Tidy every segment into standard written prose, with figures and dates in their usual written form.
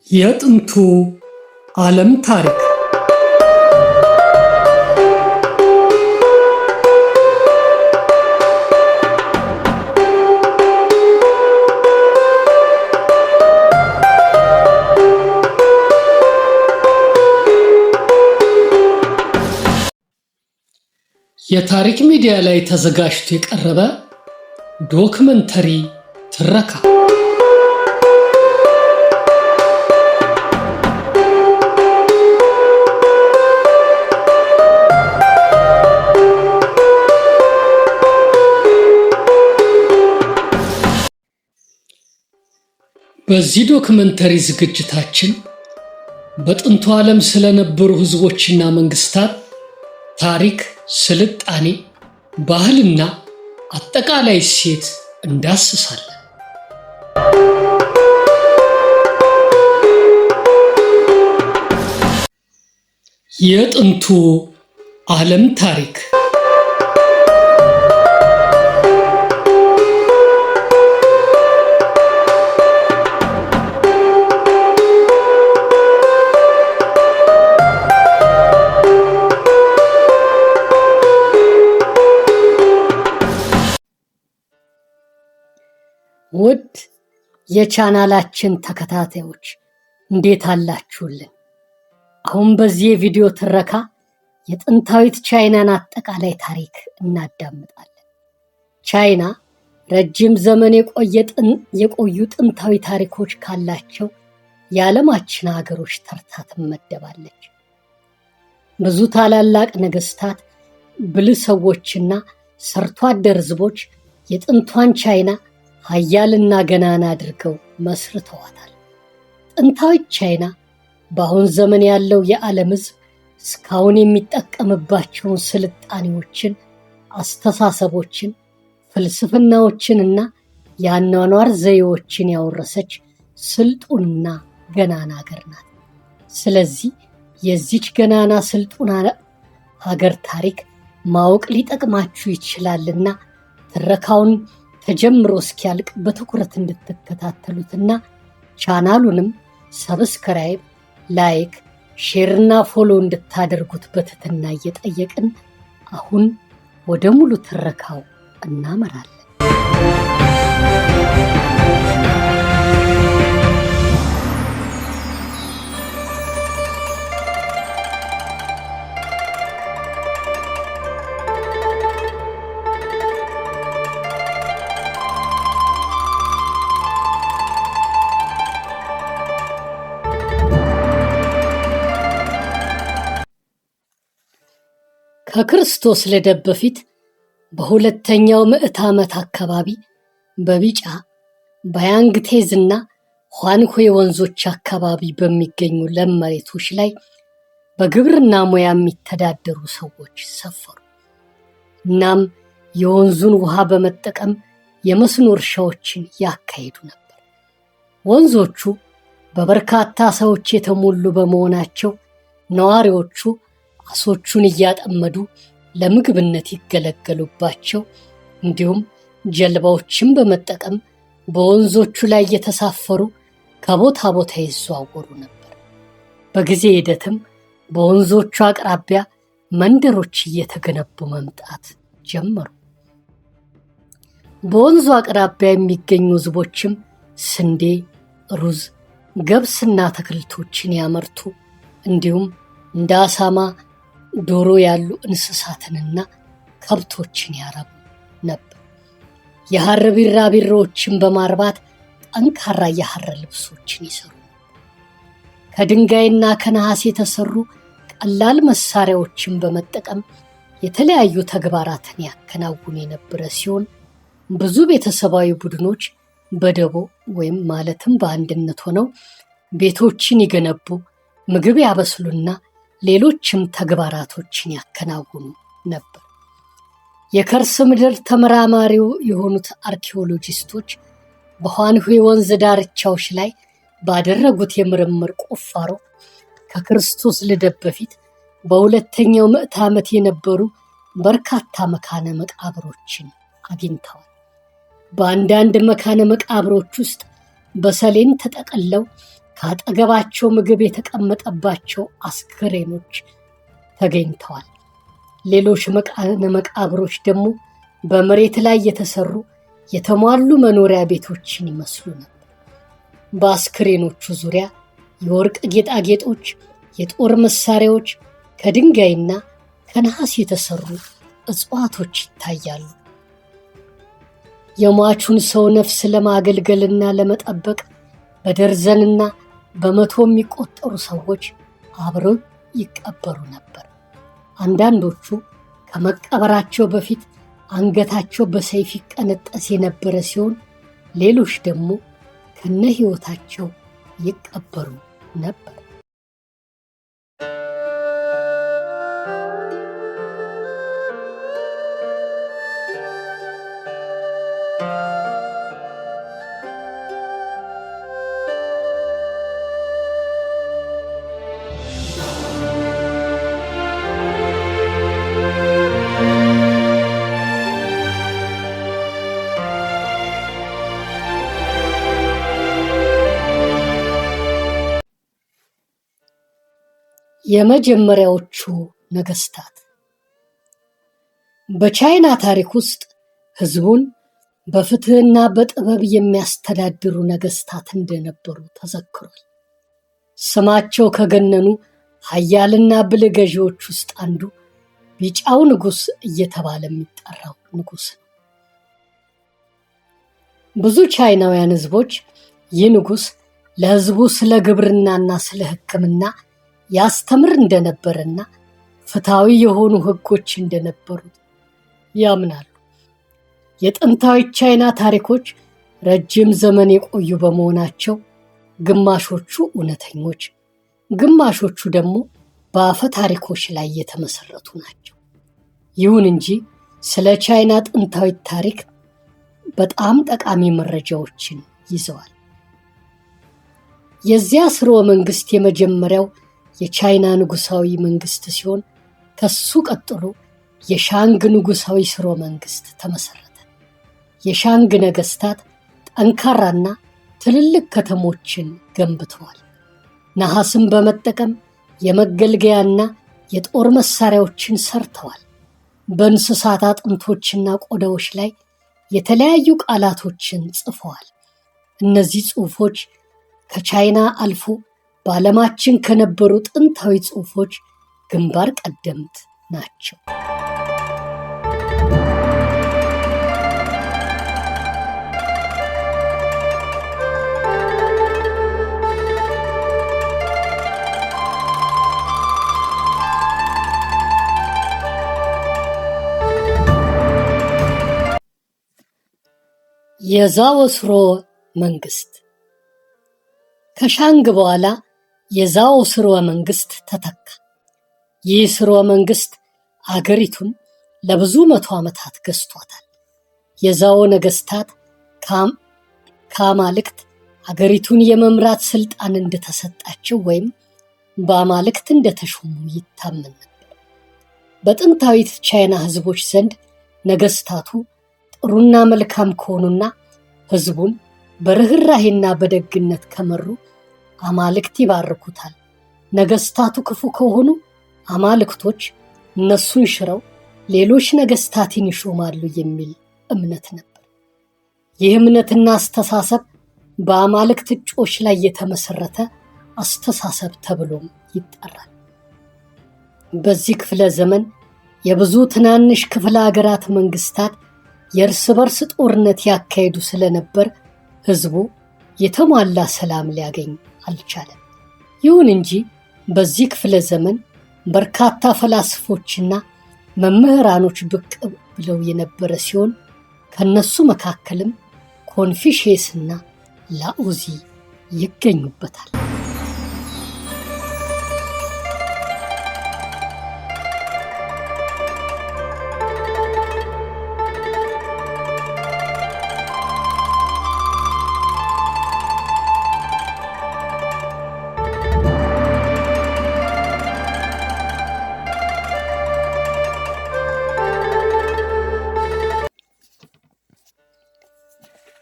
የጥንቱ ዓለም ታሪክ የታሪክ ሚዲያ ላይ ተዘጋጅቶ የቀረበ ዶክመንተሪ ትረካ። በዚህ ዶክመንተሪ ዝግጅታችን በጥንቱ ዓለም ስለነበሩ ህዝቦችና መንግስታት ታሪክ፣ ስልጣኔ፣ ባህልና አጠቃላይ እሴት እንዳስሳለን። የጥንቱ ዓለም ታሪክ ውድ የቻናላችን ተከታታዮች እንዴት አላችሁልን? አሁን በዚህ የቪዲዮ ትረካ የጥንታዊት ቻይናን አጠቃላይ ታሪክ እናዳምጣለን። ቻይና ረጅም ዘመን የቆዩ ጥንታዊ ታሪኮች ካላቸው የዓለማችን ሀገሮች ተርታ ትመደባለች። ብዙ ታላላቅ ነገስታት፣ ብልህ ሰዎችና ሰርቶ አደር ህዝቦች የጥንቷን ቻይና ኃያልና ገናና አድርገው መስርተዋታል። ጥንታዊት ቻይና በአሁን ዘመን ያለው የዓለም ህዝብ እስካሁን የሚጠቀምባቸውን ስልጣኔዎችን፣ አስተሳሰቦችን፣ ፍልስፍናዎችንና የአኗኗር ዘዬዎችን ያወረሰች ስልጡንና ገናና ሀገር ናት። ስለዚህ የዚች ገናና ስልጡን ሀገር ታሪክ ማወቅ ሊጠቅማችሁ ይችላልና ትረካውን ተጀምሮ እስኪያልቅ በትኩረት እንድትከታተሉትና ቻናሉንም ሰብስክራይብ፣ ላይክ፣ ሼርና ፎሎ እንድታደርጉት በትህትና እየጠየቅን አሁን ወደ ሙሉ ትረካው እናመራለን። ከክርስቶስ ልደት በፊት በሁለተኛው ምዕተ ዓመት አካባቢ በቢጫ በያንግቴዝና ኋንዌ ወንዞች አካባቢ በሚገኙ ለም መሬቶች ላይ በግብርና ሙያ የሚተዳደሩ ሰዎች ሰፈሩ። እናም የወንዙን ውሃ በመጠቀም የመስኖ እርሻዎችን ያካሂዱ ነበር። ወንዞቹ በበርካታ ሰዎች የተሞሉ በመሆናቸው ነዋሪዎቹ አሶቹን እያጠመዱ ለምግብነት ይገለገሉባቸው፣ እንዲሁም ጀልባዎችን በመጠቀም በወንዞቹ ላይ እየተሳፈሩ ከቦታ ቦታ ይዘዋወሩ ነበር። በጊዜ ሂደትም በወንዞቹ አቅራቢያ መንደሮች እየተገነቡ መምጣት ጀመሩ። በወንዙ አቅራቢያ የሚገኙ ህዝቦችም ስንዴ፣ ሩዝ፣ ገብስና አትክልቶችን ያመርቱ፣ እንዲሁም እንደ አሳማ፣ ዶሮ ያሉ እንስሳትንና ከብቶችን ያረቡ ነበር። የሐር ቢራቢሮዎችን በማርባት ጠንካራ የሐር ልብሶችን ይሰሩ ነበር። ከድንጋይና ከነሐስ የተሰሩ ቀላል መሳሪያዎችን በመጠቀም የተለያዩ ተግባራትን ያከናውኑ የነበረ ሲሆን ብዙ ቤተሰባዊ ቡድኖች በደቦ ወይም ማለትም በአንድነት ሆነው ቤቶችን ይገነቡ፣ ምግብ ያበስሉና ሌሎችም ተግባራቶችን ያከናውኑ ነበር። የከርሰ ምድር ተመራማሪው የሆኑት አርኪኦሎጂስቶች በኋንዌ ወንዝ ዳርቻዎች ላይ ባደረጉት የምርምር ቁፋሮ ከክርስቶስ ልደት በፊት በሁለተኛው ምዕተ ዓመት የነበሩ በርካታ መካነ መቃብሮችን አግኝተዋል። በአንዳንድ መካነ መቃብሮች ውስጥ በሰሌን ተጠቅልለው ከአጠገባቸው ምግብ የተቀመጠባቸው አስክሬኖች ተገኝተዋል። ሌሎች መቃብሮች ደግሞ በመሬት ላይ የተሰሩ የተሟሉ መኖሪያ ቤቶችን ይመስሉ ነበር። በአስክሬኖቹ ዙሪያ የወርቅ ጌጣጌጦች፣ የጦር መሳሪያዎች፣ ከድንጋይና ከነሐስ የተሰሩ እጽዋቶች ይታያሉ። የሟቹን ሰው ነፍስ ለማገልገልና ለመጠበቅ በደርዘንና በመቶ የሚቆጠሩ ሰዎች አብረው ይቀበሩ ነበር። አንዳንዶቹ ከመቀበራቸው በፊት አንገታቸው በሰይፍ ይቀነጠስ የነበረ ሲሆን፣ ሌሎች ደግሞ ከነ ሕይወታቸው ይቀበሩ ነበር። የመጀመሪያዎቹ ነገስታት በቻይና ታሪክ ውስጥ ህዝቡን በፍትህና በጥበብ የሚያስተዳድሩ ነገስታት እንደነበሩ ተዘክሯል። ስማቸው ከገነኑ ኃያልና ብልህ ገዢዎች ውስጥ አንዱ ቢጫው ንጉሥ እየተባለ የሚጠራው ንጉሥ ነው። ብዙ ቻይናውያን ህዝቦች ይህ ንጉሥ ለህዝቡ ስለ ግብርናና ስለ ሕክምና ያስተምር እንደነበረና ፍትሃዊ የሆኑ ህጎች እንደነበሩት ያምናሉ። የጥንታዊ ቻይና ታሪኮች ረጅም ዘመን የቆዩ በመሆናቸው ግማሾቹ እውነተኞች፣ ግማሾቹ ደግሞ በአፈ ታሪኮች ላይ የተመሰረቱ ናቸው። ይሁን እንጂ ስለ ቻይና ጥንታዊ ታሪክ በጣም ጠቃሚ መረጃዎችን ይዘዋል። የዚያ ስርወ መንግስት የመጀመሪያው የቻይና ንጉሳዊ መንግስት ሲሆን ከሱ ቀጥሎ የሻንግ ንጉሳዊ ስርወ መንግስት ተመሰረተ። የሻንግ ነገስታት ጠንካራና ትልልቅ ከተሞችን ገንብተዋል። ነሐስን በመጠቀም የመገልገያና የጦር መሳሪያዎችን ሰርተዋል። በእንስሳት አጥንቶችና ቆዳዎች ላይ የተለያዩ ቃላቶችን ጽፈዋል። እነዚህ ጽሑፎች ከቻይና አልፎ በዓለማችን ከነበሩ ጥንታዊ ጽሑፎች ግንባር ቀደምት ናቸው። የዛኦ ስርወ መንግስት ከሻንግ በኋላ የዛኦ ስርወ መንግስት ተተካ። ይህ ስርወ መንግስት አገሪቱን ለብዙ መቶ ዓመታት ገዝቷታል። የዛኦ ነገስታት ከአማልክት አገሪቱን የመምራት ስልጣን እንደተሰጣቸው ወይም በአማልክት እንደተሾሙ ይታመን ነበር። በጥንታዊት ቻይና ህዝቦች ዘንድ ነገስታቱ ጥሩና መልካም ከሆኑና ህዝቡን በርህራሄና በደግነት ከመሩ አማልክት ይባርኩታል። ነገስታቱ ክፉ ከሆኑ አማልክቶች እነሱን ሽረው ሌሎች ነገስታትን ይሾማሉ የሚል እምነት ነበር። ይህ እምነትና አስተሳሰብ በአማልክት እጮች ላይ የተመሰረተ አስተሳሰብ ተብሎም ይጠራል። በዚህ ክፍለ ዘመን የብዙ ትናንሽ ክፍለ ሀገራት መንግስታት የእርስ በርስ ጦርነት ያካሄዱ ስለነበር ህዝቡ የተሟላ ሰላም ሊያገኝ አልቻለም። ይሁን እንጂ በዚህ ክፍለ ዘመን በርካታ ፈላስፎችና መምህራኖች ብቅ ብለው የነበረ ሲሆን ከነሱ መካከልም ኮንፊሽየስና ላኦዚ ይገኙበታል።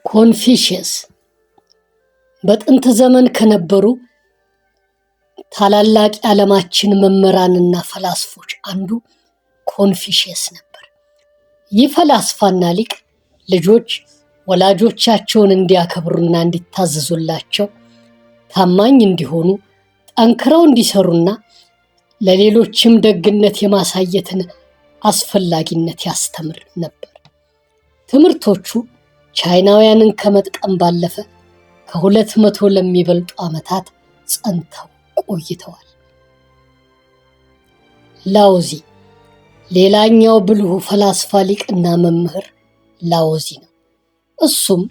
ኮንፊሽየስ በጥንት ዘመን ከነበሩ ታላላቅ የዓለማችን መምህራንና ፈላስፎች አንዱ ኮንፊሽየስ ነበር። ይህ ፈላስፋና ሊቅ ልጆች ወላጆቻቸውን እንዲያከብሩና እንዲታዘዙላቸው፣ ታማኝ እንዲሆኑ፣ ጠንክረው እንዲሰሩና ለሌሎችም ደግነት የማሳየትን አስፈላጊነት ያስተምር ነበር። ትምህርቶቹ ቻይናውያንን ከመጥቀም ባለፈ ከ200 ለሚበልጡ ዓመታት ጸንተው ቆይተዋል። ላኦዚ ሌላኛው ብልሁ ፈላስፋ ሊቅና መምህር ላኦዚ ነው። እሱም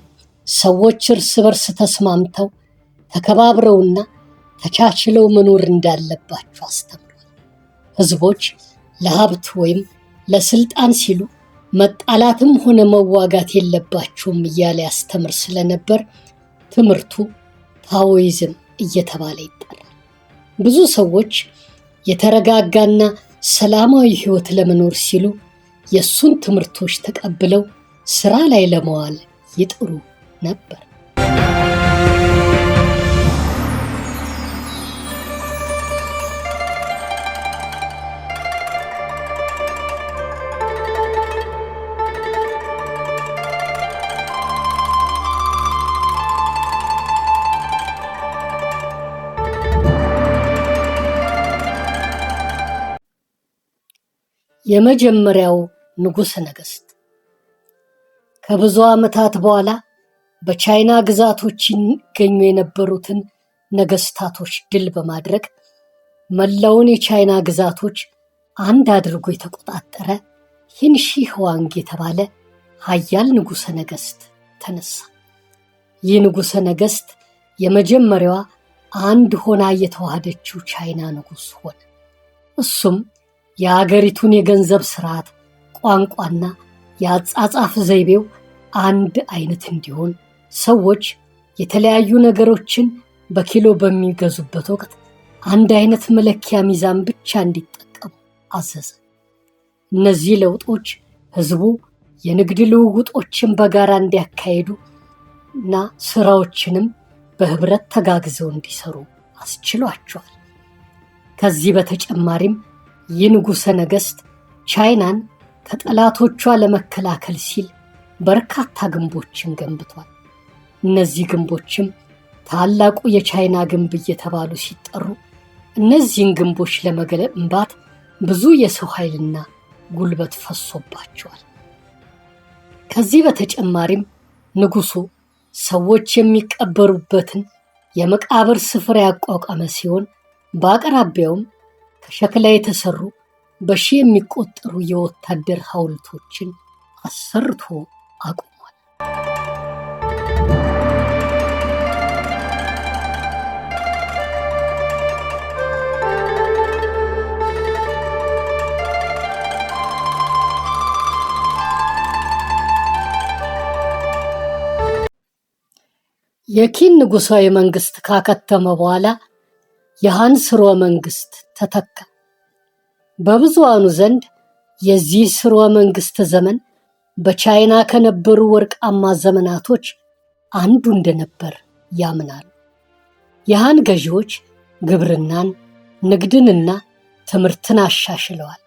ሰዎች እርስ በርስ ተስማምተው ተከባብረውና ተቻችለው መኖር እንዳለባቸው አስተምሯል። ሕዝቦች ለሀብት ወይም ለስልጣን ሲሉ መጣላትም ሆነ መዋጋት የለባቸውም እያለ ያስተምር ስለነበር ትምህርቱ ታኦይዝም እየተባለ ይጠራል። ብዙ ሰዎች የተረጋጋና ሰላማዊ ሕይወት ለመኖር ሲሉ የእሱን ትምህርቶች ተቀብለው ስራ ላይ ለመዋል ይጥሩ ነበር። የመጀመሪያው ንጉሠ ነገሥት ከብዙ ዓመታት በኋላ በቻይና ግዛቶች ይገኙ የነበሩትን ነገሥታቶች ድል በማድረግ መላውን የቻይና ግዛቶች አንድ አድርጎ የተቆጣጠረ ሂንሺ ህዋንግ የተባለ ኃያል ንጉሠ ነገሥት ተነሳ። ይህ ንጉሠ ነገሥት የመጀመሪያዋ አንድ ሆና የተዋሃደችው ቻይና ንጉሥ ሆነ። እሱም የአገሪቱን የገንዘብ ስርዓት፣ ቋንቋና የአጻጻፍ ዘይቤው አንድ አይነት እንዲሆን፣ ሰዎች የተለያዩ ነገሮችን በኪሎ በሚገዙበት ወቅት አንድ አይነት መለኪያ ሚዛን ብቻ እንዲጠቀሙ አዘዘ። እነዚህ ለውጦች ህዝቡ የንግድ ልውውጦችን በጋራ እንዲያካሄዱ እና ስራዎችንም በህብረት ተጋግዘው እንዲሰሩ አስችሏቸዋል። ከዚህ በተጨማሪም ይህ ንጉሠ ነገሥት ቻይናን ከጠላቶቿ ለመከላከል ሲል በርካታ ግንቦችን ገንብቷል። እነዚህ ግንቦችም ታላቁ የቻይና ግንብ እየተባሉ ሲጠሩ፣ እነዚህን ግንቦች ለመገንባት ብዙ የሰው ኃይልና ጉልበት ፈሶባቸዋል። ከዚህ በተጨማሪም ንጉሡ ሰዎች የሚቀበሩበትን የመቃብር ስፍራ ያቋቋመ ሲሆን፣ በአቅራቢያውም ከሸክላ የተሰሩ በሺህ የሚቆጠሩ የወታደር ሐውልቶችን አሰርቶ አቁሟል። የኪን ንጉሣዊ መንግስት ካከተመ በኋላ የሃን ሥርወ መንግስት ተተካ። በብዙሃኑ ዘንድ የዚህ ሥርወ መንግስት ዘመን በቻይና ከነበሩ ወርቃማ ዘመናቶች አንዱ እንደነበር ያምናሉ። የሃን ገዢዎች ግብርናን፣ ንግድንና ትምህርትን አሻሽለዋል።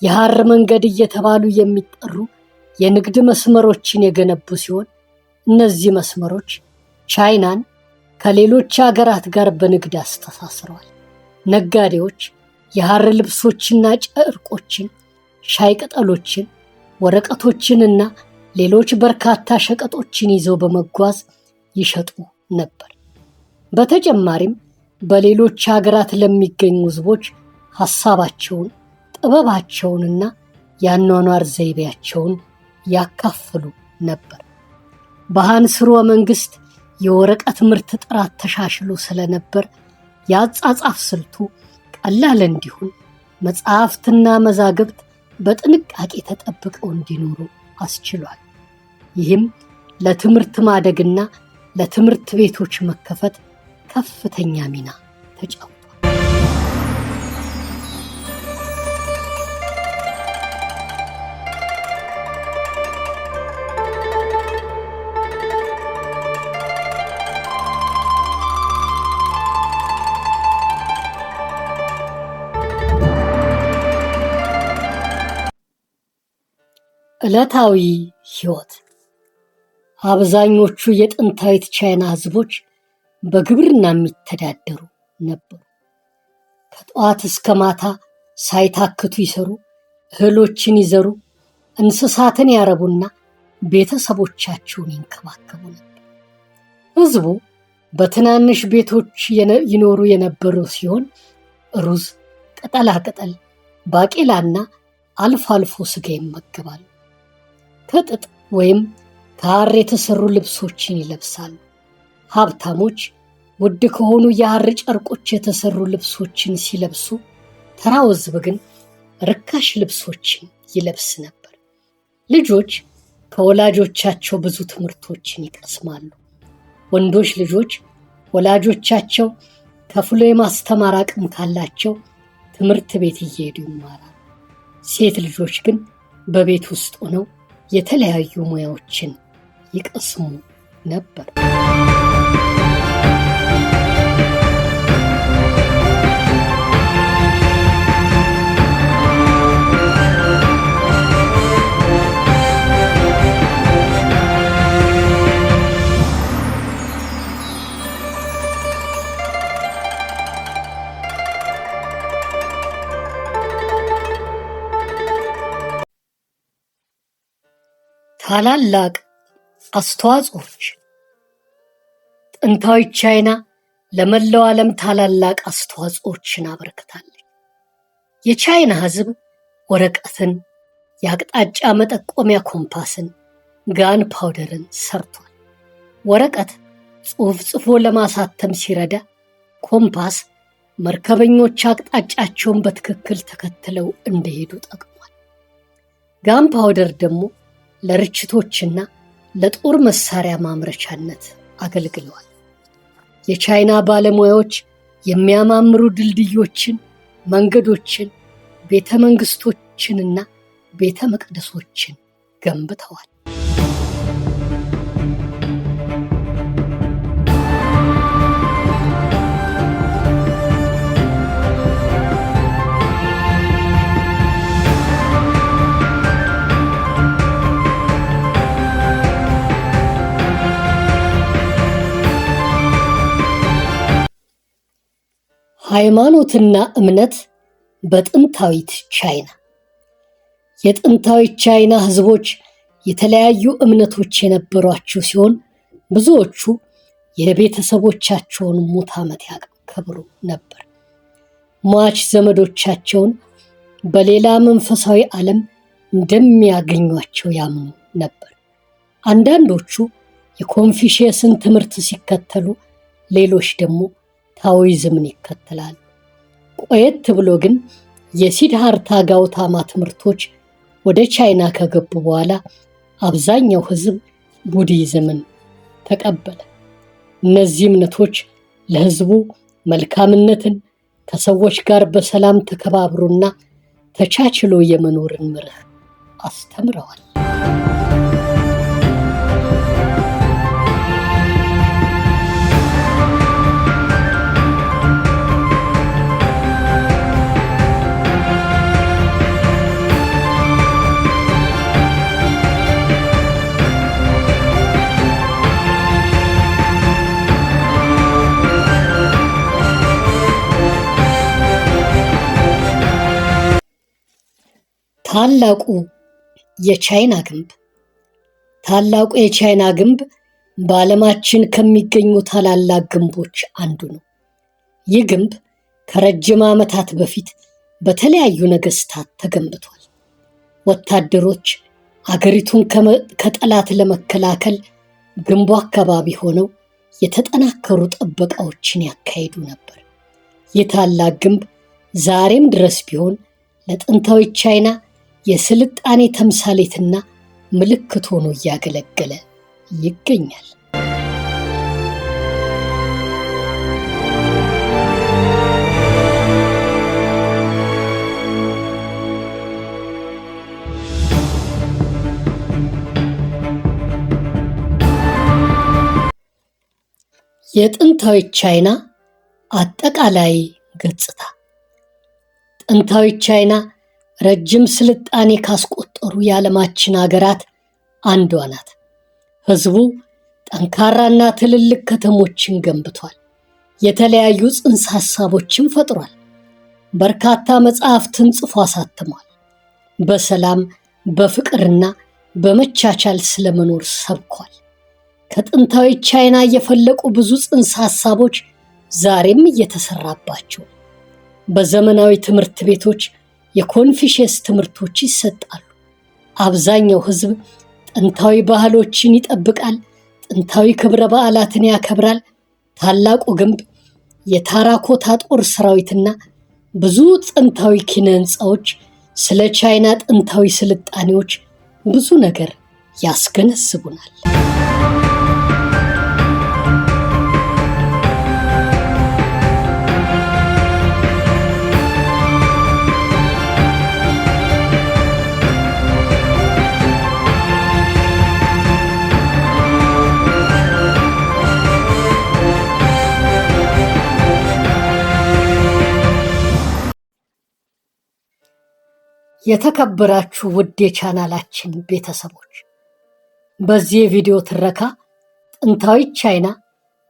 የሐር መንገድ እየተባሉ የሚጠሩ የንግድ መስመሮችን የገነቡ ሲሆን፣ እነዚህ መስመሮች ቻይናን ከሌሎች አገራት ጋር በንግድ አስተሳስረዋል። ነጋዴዎች የሐር ልብሶችና ጨርቆችን፣ ሻይ ቅጠሎችን፣ ወረቀቶችንና ሌሎች በርካታ ሸቀጦችን ይዘው በመጓዝ ይሸጡ ነበር። በተጨማሪም በሌሎች ሀገራት ለሚገኙ ሕዝቦች ሐሳባቸውን፣ ጥበባቸውንና የአኗኗር ዘይቤያቸውን ያካፍሉ ነበር። በሃን ሥርወ መንግስት የወረቀት ምርት ጥራት ተሻሽሎ ስለነበር የአጻጻፍ ስልቱ ቀላል እንዲሆን መጽሐፍትና መዛግብት በጥንቃቄ ተጠብቀው እንዲኖሩ አስችሏል። ይህም ለትምህርት ማደግና ለትምህርት ቤቶች መከፈት ከፍተኛ ሚና ተጫውቷል። ዕለታዊ ሕይወት። አብዛኞቹ የጥንታዊት ቻይና ሕዝቦች በግብርና የሚተዳደሩ ነበሩ። ከጠዋት እስከ ማታ ሳይታክቱ ይሰሩ፣ እህሎችን ይዘሩ፣ እንስሳትን ያረቡና ቤተሰቦቻቸውን ይንከባከቡ ነበር። ሕዝቡ በትናንሽ ቤቶች ይኖሩ የነበሩ ሲሆን ሩዝ፣ ቅጠላቅጠል፣ ባቄላና አልፎ አልፎ ስጋ ይመገባሉ። ከጥጥ ወይም ከሐር የተሰሩ ልብሶችን ይለብሳሉ። ሀብታሞች ውድ ከሆኑ የሐር ጨርቆች የተሰሩ ልብሶችን ሲለብሱ፣ ተራው ሕዝብ ግን ርካሽ ልብሶችን ይለብስ ነበር። ልጆች ከወላጆቻቸው ብዙ ትምህርቶችን ይቀስማሉ። ወንዶች ልጆች ወላጆቻቸው ከፍሎ የማስተማር አቅም ካላቸው ትምህርት ቤት እየሄዱ ይማራሉ። ሴት ልጆች ግን በቤት ውስጥ ሆነው የተለያዩ ሙያዎችን ይቀስሙ ነበር። ታላላቅ አስተዋጽኦች። ጥንታዊ ቻይና ለመላው ዓለም ታላላቅ አስተዋጽኦችን አበርክታለች። የቻይና ሕዝብ ወረቀትን፣ የአቅጣጫ መጠቆሚያ ኮምፓስን፣ ጋን ፓውደርን ሰርቷል። ወረቀት ጽሑፍ ጽፎ ለማሳተም ሲረዳ፣ ኮምፓስ መርከበኞች አቅጣጫቸውን በትክክል ተከትለው እንደሄዱ ጠቅሟል። ጋን ፓውደር ደግሞ ለርችቶችና ለጦር መሳሪያ ማምረቻነት አገልግለዋል። የቻይና ባለሙያዎች የሚያማምሩ ድልድዮችን፣ መንገዶችን፣ ቤተ መንግስቶችንና ቤተ መቅደሶችን ገንብተዋል። ሃይማኖትና እምነት በጥንታዊት ቻይና። የጥንታዊት ቻይና ሕዝቦች የተለያዩ እምነቶች የነበሯቸው ሲሆን ብዙዎቹ የቤተሰቦቻቸውን ሙት ዓመት ያከብሩ ነበር። ሟች ዘመዶቻቸውን በሌላ መንፈሳዊ ዓለም እንደሚያገኟቸው ያምኑ ነበር። አንዳንዶቹ የኮንፊሽየስን ትምህርት ሲከተሉ፣ ሌሎች ደግሞ ታኦይዝምን ይከተላሉ። ቆየት ብሎ ግን የሲድሃርታ ጋውታማ ትምህርቶች ወደ ቻይና ከገቡ በኋላ አብዛኛው ሕዝብ ቡዲዝምን ተቀበለ። እነዚህ እምነቶች ለሕዝቡ መልካምነትን፣ ከሰዎች ጋር በሰላም ተከባብሮና ተቻችሎ የመኖርን መርህ አስተምረዋል። ታላቁ የቻይና ግንብ። ታላቁ የቻይና ግንብ በዓለማችን ከሚገኙ ታላላቅ ግንቦች አንዱ ነው። ይህ ግንብ ከረጅም ዓመታት በፊት በተለያዩ ነገሥታት ተገንብቷል። ወታደሮች አገሪቱን ከጠላት ለመከላከል ግንቡ አካባቢ ሆነው የተጠናከሩ ጥበቃዎችን ያካሂዱ ነበር። ይህ ታላቅ ግንብ ዛሬም ድረስ ቢሆን ለጥንታዊ ቻይና የስልጣኔ ተምሳሌትና ምልክት ሆኖ እያገለገለ ይገኛል። የጥንታዊ ቻይና አጠቃላይ ገጽታ። ጥንታዊ ቻይና ረጅም ስልጣኔ ካስቆጠሩ የዓለማችን አገራት አንዷ ናት። ሕዝቡ ጠንካራና ትልልቅ ከተሞችን ገንብቷል። የተለያዩ ጽንሰ ሐሳቦችን ፈጥሯል። በርካታ መጽሐፍትን ጽፎ አሳትሟል። በሰላም በፍቅርና በመቻቻል ስለመኖር ሰብኳል። ከጥንታዊ ቻይና የፈለቁ ብዙ ጽንሰ ሐሳቦች ዛሬም እየተሰራባቸው። በዘመናዊ ትምህርት ቤቶች የኮንፊሽየስ ትምህርቶች ይሰጣሉ። አብዛኛው ሕዝብ ጥንታዊ ባህሎችን ይጠብቃል። ጥንታዊ ክብረ በዓላትን ያከብራል። ታላቁ ግንብ፣ የታራኮታ ጦር ሰራዊትና ብዙ ጥንታዊ ኪነ ሕንፃዎች ስለ ቻይና ጥንታዊ ስልጣኔዎች ብዙ ነገር ያስገነዝቡናል። የተከበራችሁ ውድ የቻናላችን ቤተሰቦች፣ በዚህ የቪዲዮ ትረካ ጥንታዊ ቻይና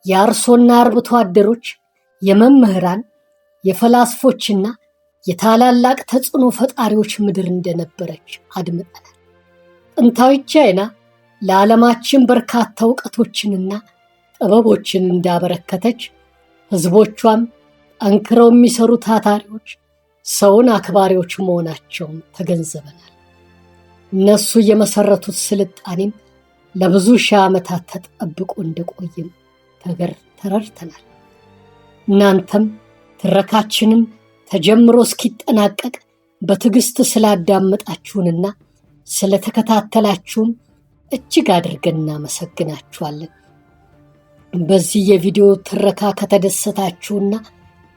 የአርሶና አርብቶ አደሮች፣ የመምህራን፣ የፈላስፎችና የታላላቅ ተጽዕኖ ፈጣሪዎች ምድር እንደነበረች አድምጠናል። ጥንታዊ ቻይና ለዓለማችን በርካታ እውቀቶችንና ጥበቦችን እንዳበረከተች፣ ሕዝቦቿም ጠንክረው የሚሰሩ ታታሪዎች፣ ሰውን አክባሪዎች መሆናቸውን ተገንዘበናል። እነሱ የመሰረቱት ስልጣኔም ለብዙ ሺህ ዓመታት ተጠብቆ እንደቆየም ተረድተናል። እናንተም ትረካችንን ተጀምሮ እስኪጠናቀቅ በትዕግስት ስላዳመጣችሁንና ስለተከታተላችሁን እጅግ አድርገን እናመሰግናችኋለን። በዚህ የቪዲዮ ትረካ ከተደሰታችሁና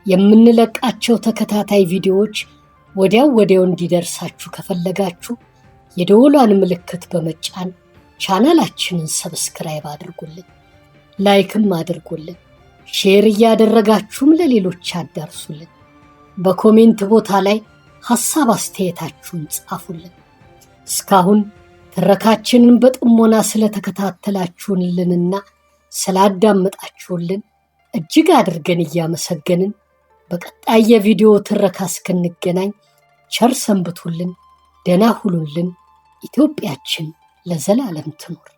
የምንለቃቸው ተከታታይ ቪዲዮዎች ወዲያው እንዲደርሳችሁ ከፈለጋችሁ የደወሏን ምልክት በመጫን ቻናላችንን ሰብስክራይብ አድርጉልን፣ ላይክም አድርጉልን፣ ሼር እያደረጋችሁም ለሌሎች አዳርሱልን። በኮሜንት ቦታ ላይ ሐሳብ አስተያየታችሁን ጻፉልን። እስካሁን ትረካችንን በጥሞና ስለተከታተላችሁልንና ስላዳመጣችሁልን እጅግ አድርገን እያመሰገንን በቀጣይ የቪዲዮ ትረካ እስክንገናኝ ቸር ሰንብቱልን፣ ደህና ሁኑልን። ኢትዮጵያችን ለዘላለም ትኑር።